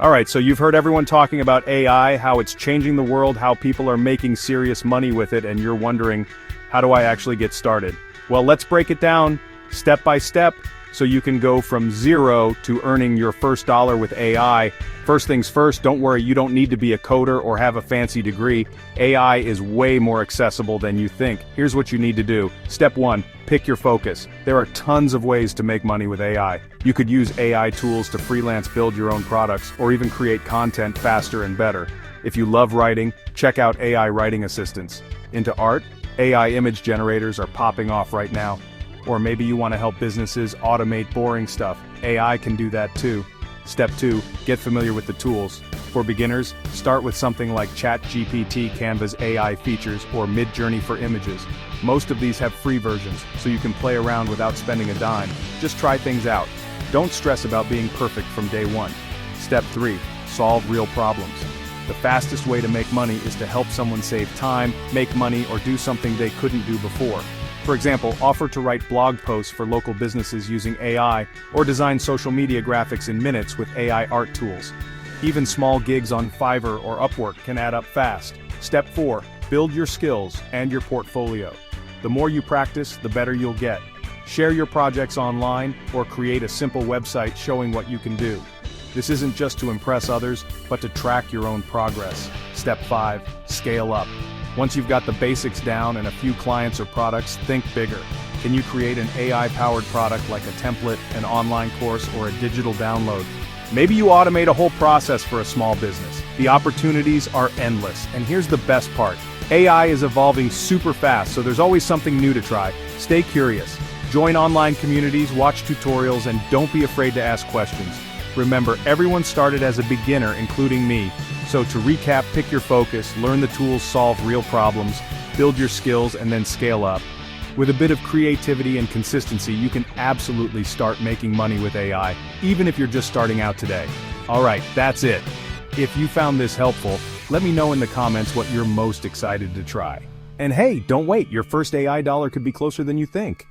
Alright, so you've heard everyone talking about AI, how it's changing the world, how people are making serious money with it, and you're wondering, how do I actually get started? Well, let's break it down step by step so you can go from zero to earning your first dollar with AI. First things first, don't worry, you don't need to be a coder or have a fancy degree. AI is way more accessible than you think. Here's what you need to do. Step 1, pick your focus. There are tons of ways to make money with AI. You could use AI tools to freelance build your own products, or even create content faster and better. If you love writing, check out AI writing assistants. Into art? AI image generators are popping off right now. Or maybe you want to help businesses automate boring stuff. AI can do that too. Step 2, get familiar with the tools. For beginners, start with something like ChatGPT, Canva's AI features, or Midjourney for images. Most of these have free versions, so you can play around without spending a dime. Just try things out. Don't stress about being perfect from day one. Step 3, solve real problems. The fastest way to make money is to help someone save time, make money, or do something they couldn't do before. For example, offer to write blog posts for local businesses using AI, or design social media graphics in minutes with AI art tools. Even small gigs on Fiverr or Upwork can add up fast. Step 4, build your skills and your portfolio. The more you practice, the better you'll get. Share your projects online, or create a simple website showing what you can do. This isn't just to impress others, but to track your own progress. Step 5, scale up. Once you've got the basics down and a few clients or products, think bigger. Can you create an AI-powered product like a template, an online course, or a digital download? Maybe you automate a whole process for a small business. The opportunities are endless, and here's the best part. AI is evolving super fast, so there's always something new to try. Stay curious. Join online communities, watch tutorials, and don't be afraid to ask questions. Remember, everyone started as a beginner, including me. So to recap, pick your focus, learn the tools, solve real problems, build your skills, and then scale up. With a bit of creativity and consistency, you can absolutely start making money with AI, even if you're just starting out today. Alright, that's it. If you found this helpful, let me know in the comments what you're most excited to try. And hey, don't wait, your first AI dollar could be closer than you think.